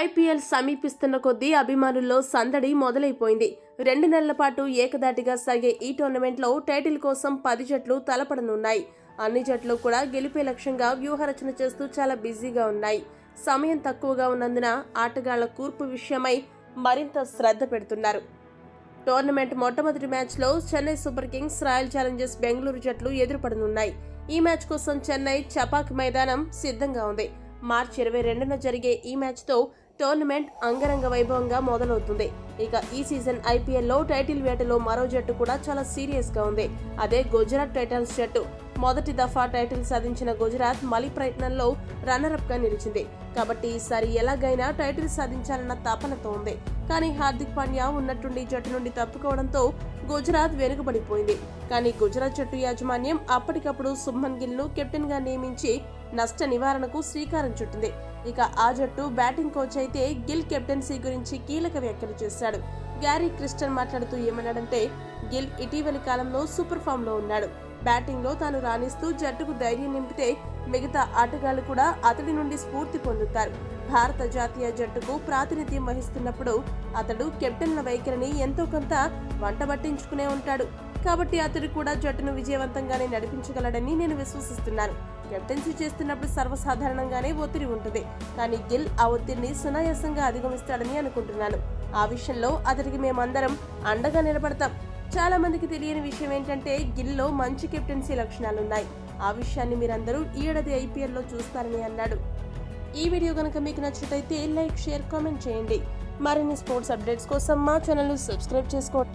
IPL సమీపిస్తున్న కొద్దీ అభిమానుల్లో సందడి మొదలైపోయింది. 2 నెలల పాటు ఏకదాటిగా సాగే ఈ టోర్నమెంట్లో టైటిల్ కోసం 10 జట్లు తలపడనున్నాయి. అన్ని జట్లు కూడా గెలిపే లక్ష్యంగా వ్యూహరచన చేస్తూ చాలా బిజీగా ఉన్నాయి. సమయం తక్కువగా ఉన్నందున ఆటగాళ్ల కూర్పు విషయమై మరింత శ్రద్ధ పెడుతున్నారు. టోర్నమెంట్ మొట్టమొదటి మ్యాచ్లో Chennai super Kings, royal Challengers Bengaluru జట్లు ఎదురుపడనున్నాయి. ఈ మ్యాచ్ కోసం చెన్నై చపాక్ మైదానం సిద్ధంగా ఉంది. మార్చి 22న జరిగే ఈ మ్యాచ్తో టోర్నమెంట్ అంగరంగ వైభవంగా మొదలవుతుంది. ఇక ఈ సీజన్ ఐపీఎల్లో టైటిల్ వేటలో మరో జట్టు కూడా చాలా సీరియస్ గా ఉంది. అదే గుజరాత్ టైటన్స్ జట్టు. మొదటి దఫా టైటిల్ సాధించిన గుజరాత్ మలి ప్రయత్నంలో రన్నరప్ గా నిలిచింది. కాబట్టి ఈసారి ఎలాగైనా టైటిల్ సాధించాలన్న తపనతో ఉంది. కానీ హార్దిక్ పాండ్యా ఉన్నట్టుండి జట్టు నుండి తప్పుకోవడంతో గుజరాత్ వెనుకబడిపోయింది. కానీ గుజరాత్ జట్టు యాజమాన్యం అప్పటికప్పుడు శుభ్మన్ గిల్ ను కెప్టెన్ గా నియమించి నష్ట నివారణకు శ్రీకారం చుట్టింది. ఇక ఆ జట్టు బ్యాటింగ్ కోచ్ అయితే గిల్ కెప్టెన్సీ గురించి కీలక వ్యాఖ్యలు చేశాడు. గ్యారీ క్రిస్టన్ మాట్లాడుతూ ఏమన్నాడంటే, గిల్ ఇటీవలి కాలంలో సూపర్ ఫామ్ లో ఉన్నాడు. బ్యాటింగ్ లో తాను రాణిస్తూ జట్టుకు ధైర్యం నింపితే మిగతా ఆటగాళ్లు కూడా అతడి నుండి స్ఫూర్తి పొందుతారు. భారత జాతీయ జట్టుకు ప్రాతినిధ్యం వహిస్తున్నప్పుడు అతడు కెప్టెన్ల వైఖరిని ఎంతో కొంత వంటబట్టించుకునే ఉంటాడు. కాబట్టి అతడు కూడా జట్టును విజయవంతంగానే నడిపించగలడని నేను విశ్వసిస్తున్నాను. కెప్టెన్సీ చేస్తున్నప్పుడు సర్వసాధారణంగానే ఒత్తిడి ఉంటుంది. కానీ గిల్ ఆ ఒత్తిడిని సునాయాసంగా అధిగమిస్తాడని అనుకుంటున్నాను. ఆ విషయంలో అతడికి మేమందరం అండగా నిలబడతాం. చాలా మందికి తెలియని విషయం ఏంటంటే గిల్లో మంచి కెప్టెన్సీ లక్షణాలున్నాయి. ఆ విషయాన్ని మీరందరూ ఈ ఏడాది ఐపీఎల్లో చూస్తారని అన్నాడు. ఈ వీడియో కనుక మీకు నచ్చినట్లయితే లైక్, షేర్, కామెంట్ చేయండి. మరిన్ని స్పోర్ట్స్ అప్డేట్స్ కోసం మా ఛానల్ సబ్స్క్రైబ్ చేసుకోండి.